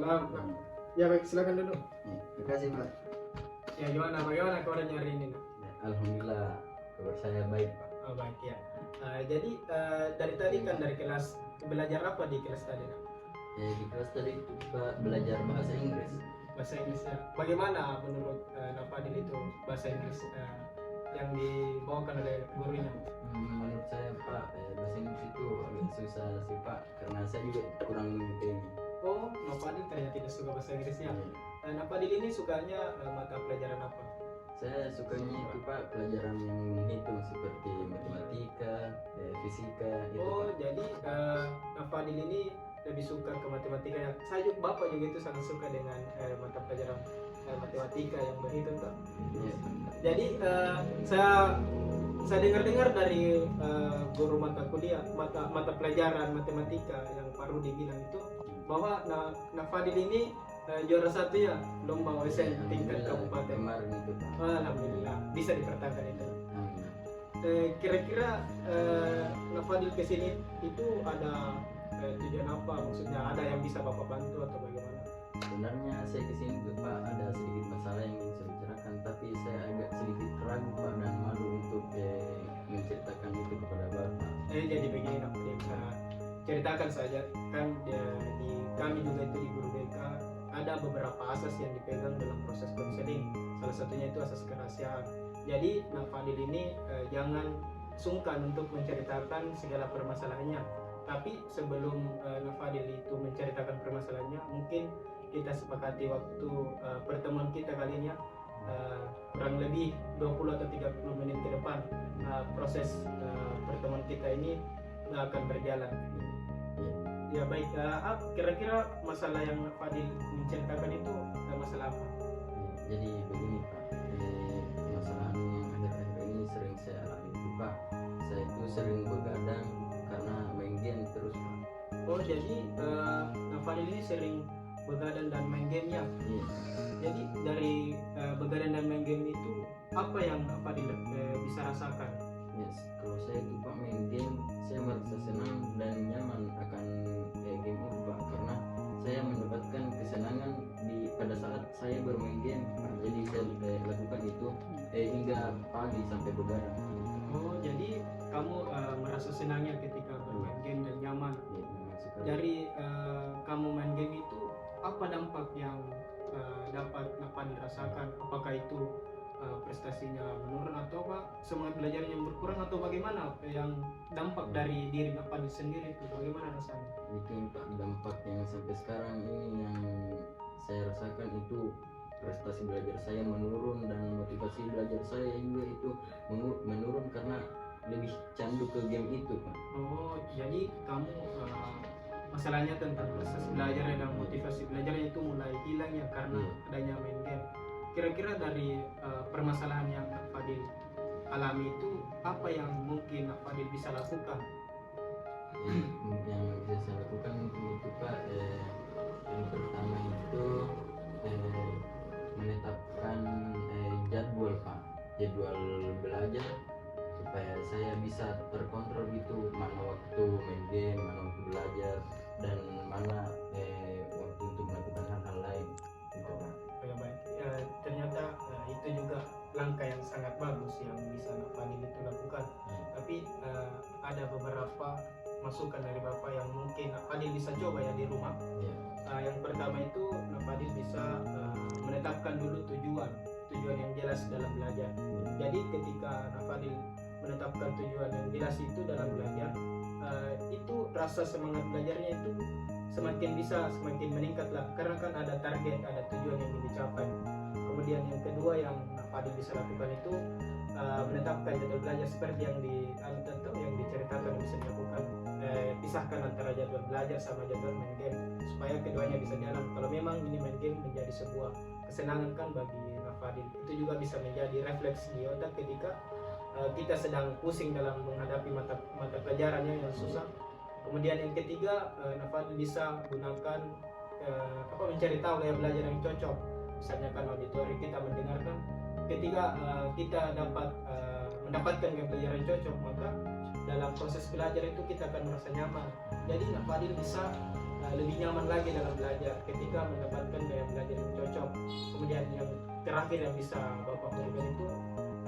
Waalaikumsalam. Ya baik, silakan dulu. Terima kasih Pak. Ya bagaimana kabarnya hari ini? Alhamdulillah kabar saya baik Pak. Oh baik ya. Jadi dari tadi kan dari kelas belajar apa di kelas tadi? Di kelas tadi itu Pak belajar bahasa Inggris. Bahasa Inggris ya. Bagaimana menurut Nafadil itu bahasa Inggris yang dibawakan oleh gurunya? Menurut saya Pak bahasa Inggris itu agak susah sih Pak karena saya juga kurang mengerti. Oh, Nafadil ternyata tidak suka bahasa Inggris ya. Nafadil ini sukanya mata pelajaran apa? Saya sukanya itu Pak pelajaran yang menghitung seperti matematika, fisika itu. Oh, Pak. jadi Nafadil ini lebih suka ke matematika ya. Saya juga bapak juga itu sangat suka dengan mata pelajaran matematika yang berhitung Pak. Iya. Jadi saya dengar dari guru mata kuliah mata pelajaran matematika yang Pak Rudi bilang itu bahwa Nafadil ini juara satu ya lomba OSN tingkat kabupaten. Kemarin itu Pak. Alhamdulillah bisa dipertahankan itu. Kira-kira Nafadil kesini itu ada tujuan apa? Maksudnya ada yang bisa bapak bantu atau bagaimana? Sebenarnya saya kesini tuh Pak ada sedikit masalah yang ingin saya bicarakan, tapi saya agak sedikit ragu Pak dan malu untuk menceritakan itu kepada Bapak. Jadi begini Nafadil, ceritakan saja kan di kami juga itu di guru BK ada beberapa asas yang dipegang dalam proses konseling. Salah satunya itu asas kerahasiaan. Jadi Nafadil ini jangan sungkan untuk menceritakan segala permasalahannya. Tapi sebelum Nafadil itu menceritakan permasalahannya, mungkin kita sepakati waktu pertemuan kita kali ini ya, kurang lebih 20 atau 30 menit ke depan proses pertemuan kita ini akan berjalan. Ya baik, kira-kira masalah yang Fadil menceritakan itu masalah apa? Jadi begini Pak, masalah yang akhir-akhir ini sering saya alami itu Pak. Saya itu sering begadang karena main game terus Pak. Oh jadi Fadil ini sering begadang dan main game ya? Iya. Jadi dari begadang dan main game itu apa yang Fadil bisa rasakan? Yes, kalau saya itu Pak main game, saya merasa senang dan nyaman akan game itu Pak, karena saya mendapatkan kesenangan pada saat saya bermain game Pak. Jadi saya lakukan itu hingga pagi sampai begadang. Oh jadi kamu merasa senangnya ketika bermain game dan nyaman. Dari kamu main game itu apa dampak yang dapat Nafadil rasakan? Apakah itu prestasinya menurun atau apa semangat belajarnya yang berkurang atau bagaimana yang dampak dari diri Nafadil sendiri itu bagaimana rasanya? Itu Pak dampak yang sampai sekarang ini yang saya rasakan itu prestasi belajar saya menurun dan motivasi belajar saya juga itu menurun karena lebih candu ke game itu Pak. Oh jadi kamu masalahnya tentang prestasi belajarnya dan motivasi belajarnya itu mulai hilang ya karena adanya main game. Kira-kira dari permasalahan yang Fadil alami itu apa yang mungkin Fadil bisa lakukan? Yang bisa saya lakukan itu Pak, yang pertama itu menetapkan jadwal Pak, jadwal belajar supaya saya bisa terkontrol gitu mana waktu main game, mana waktu belajar dan mana waktu untuk melakukan hal-hal lain gitu Pak. Ya baik, ternyata itu juga langkah yang sangat bagus yang bisa Nafadil itu lakukan. Tapi ada beberapa masukan dari Bapak yang mungkin Nafadil bisa coba ya di rumah. Yang pertama itu Nafadil bisa menetapkan dulu tujuan yang jelas dalam belajar. Jadi ketika Nafadil menetapkan tujuan yang jelas itu dalam belajar, itu rasa semangat belajarnya itu semakin meningkat lah karena kan ada target, ada tujuan yang dicapai. Kemudian yang kedua yang Fadil bisa lakukan itu menetapkan jadwal belajar seperti yang diceritakan bisa dilakukan, pisahkan antara jadwal belajar sama jadwal main game supaya keduanya bisa jalan. Kalau memang ini main game menjadi sebuah kesenangan kan bagi Fadil, itu juga bisa menjadi refleks di otak ketika kita sedang pusing dalam menghadapi mata pelajarannya yang susah. Kemudian yang ketiga, Nafadil bisa gunakan mencari tahu gaya belajar yang cocok. Misalnya kan auditori kita mendengarkan, ketika kita dapat mendapatkan gaya belajar yang cocok, maka dalam proses belajar itu kita akan merasa nyaman. Jadi Nak Fadil bisa lebih nyaman lagi dalam belajar ketika mendapatkan gaya belajar yang cocok. Kemudian yang terakhir yang bisa Bapak berikan itu,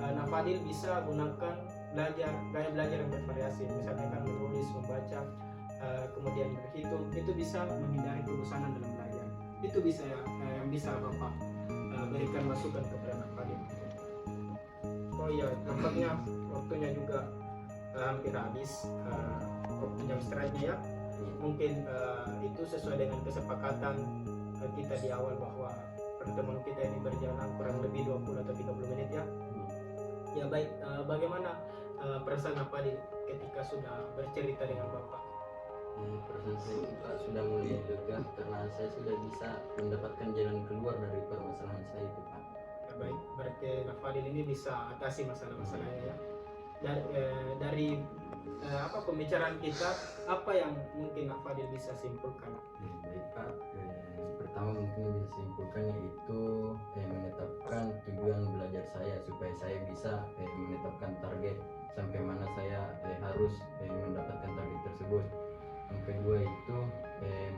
Nak Fadil bisa gunakan gaya belajar yang bervariasi, misalnya kan menulis, membaca, kemudian berhitung, itu bisa menghindari kebosanan dalam belajar. Itu bisa yang bisa Bapak berikan masukan kepada Nak Fadil. Oh iya, nampaknya waktunya juga hampir habis, waktu jam istirahatnya ya. Mungkin itu sesuai dengan kesepakatan kita di awal bahwa pertemuan kita ini berjalan kurang lebih 20 atau 30 menit ya. Ya baik, bagaimana perasaan Nak Fadil ketika sudah bercerita dengan Bapak? Perasaan saya itu Pak sudah mulai lega karena saya sudah bisa mendapatkan jalan keluar dari permasalahan saya itu Pak. Ya baik, berarti Nak Fadil ini bisa atasi masalah-masalahnya ya. Dari apa pembicaraan kita, apa yang mungkin Nak Fadil bisa simpulkan? Baik Pak, pertama mungkin bisa simpulkan yaitu menetapkan tujuan belajar saya supaya saya bisa menetapkan target sampai mana saya harus mendapatkan target tersebut. Yang kedua itu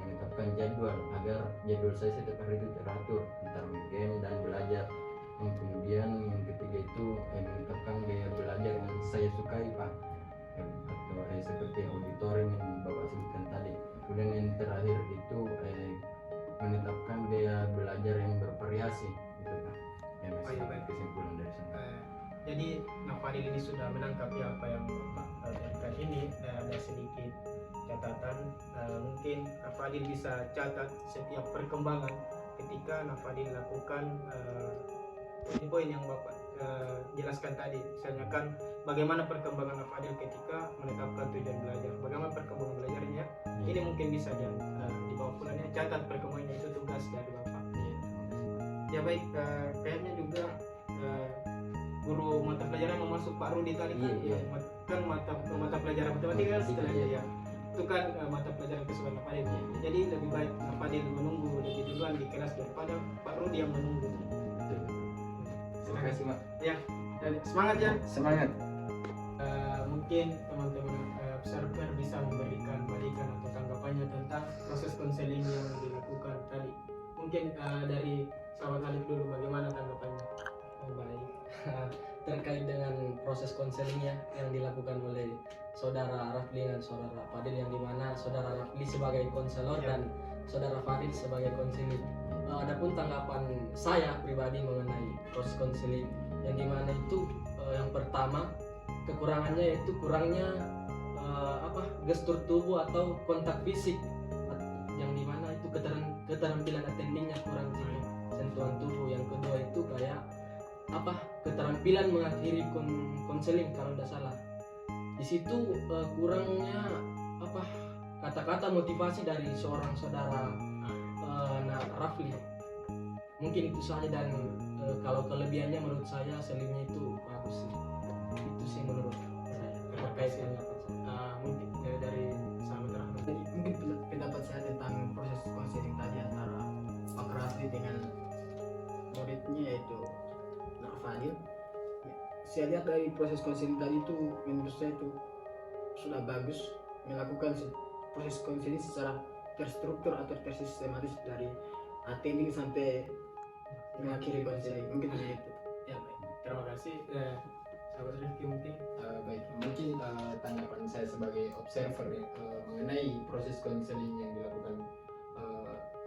menetapkan jadwal agar jadwal saya setiap hari itu teratur antara game dan belajar. Yang kemudian yang ketiga itu menetapkan gaya belajar yang saya sukai Pak, atau seperti auditorium yang Bapak sebutkan tadi. Kemudian yang terakhir itu menetapkan gaya belajar yang bervariasi gitu Pak. Yang masih baik. kesimpulan dari sana. Jadi Nak Fadil ini sudah menangkap ya apa yang Bapak berikan ini. Ada sedikit catatan, mungkin Nak Fadil bisa catat setiap perkembangan ketika Nak Fadil lakukan poin-poin yang Bapak jelaskan tadi. Misalnya kan bagaimana perkembangan Nak Fadil ketika menetapkan tujuan belajar, bagaimana perkembangan belajarnya. Ini mungkin bisa dibawa pulangnya, catat perkembangannya, itu tugas dari Bapak. Ya baik, kayaknya juga guru mata pelajaran yang masuk Pak Rudi tadi kan, kan mata pelajaran matematika kan setelahnya ya. Itu kan mata pelajaran kesukaan Nak Fadil. Jadi lebih baik Nak Fadil menunggu lebih duluan di kelas daripada Pak Rudi yang menunggu. Terima kasih Pak. Ya, semangat ya. Semangat. Mungkin teman-teman observer bisa memberikan balikan atau tanggapannya tentang proses konseling yang dilakukan tadi. Mungkin dari sahabat Alif dulu, bagaimana tanggapannya? Baik, terkait dengan proses konseling ya yang dilakukan oleh saudara Rafli dan saudara Fadil, yang dimana saudara Rafli sebagai konselor dan saudara Fadil sebagai konseling. Adapun tanggapan saya pribadi mengenai proses konseling yang dimana itu yang pertama kekurangannya yaitu kurangnya gestur tubuh atau kontak fisik, yang dimana itu keterampilan attendingnya kurang sih, sentuhan tubuh. Yang kedua itu kayak keterampilan mengakhiri konseling kalau tidak salah. Di situ kurangnya kata-kata motivasi dari seorang saudara Rafli. Mungkin itu saja, dan kalau kelebihannya menurut saya selimnya itu bagus sih. Itu sih menurut saya terkait dengan Mungkin dari sahabat Rahmat. Mungkin pendapat saya tentang proses konseling tadi antara Pak Rafli dengan muridnya yaitu Nak Fadil. Saya lihat dari proses konseling tadi itu menurut saya itu sudah bagus, melakukan proses konseling secara terstruktur atau tersistematis dari attending sampai mengakhiri konseling. Mungkin begitu. Ya baik, terima kasih. Sahabat Rifki mungkin. Baik, mungkin tanggapan saya sebagai observer mengenai proses konseling yang dilakukan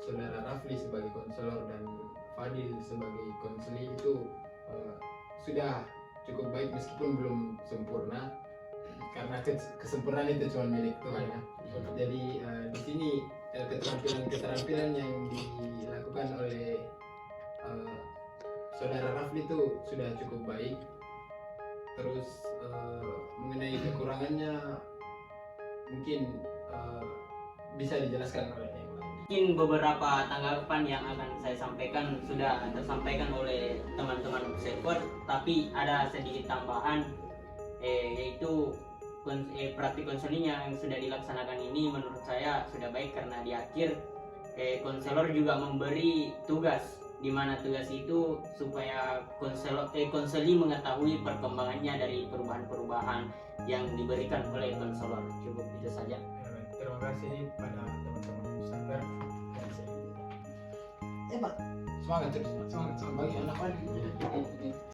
saudara Rafli sebagai konselor dan Fadil sebagai konseli itu sudah cukup baik meskipun belum sempurna, karena kesempurnaan itu cuma milik Tuhan ya. Jadi di sini keterampilan yang dilakukan oleh saudara Rafli itu sudah cukup baik. Terus mengenai kekurangannya mungkin bisa dijelaskan oleh yang lain. Mungkin beberapa tanggapan yang akan saya sampaikan sudah tersampaikan oleh teman-teman observer, tapi ada sedikit tambahan, yaitu praktik konseling yang sudah dilaksanakan ini menurut saya sudah baik, karena di akhir konselor juga memberi tugas di mana tugas itu supaya konseli mengetahui perkembangannya dari perubahan-perubahan yang diberikan oleh konselor. Cukup itu saja. Terima kasih pada teman-teman observer. Semangat terus, semangat bagi anak Fadil.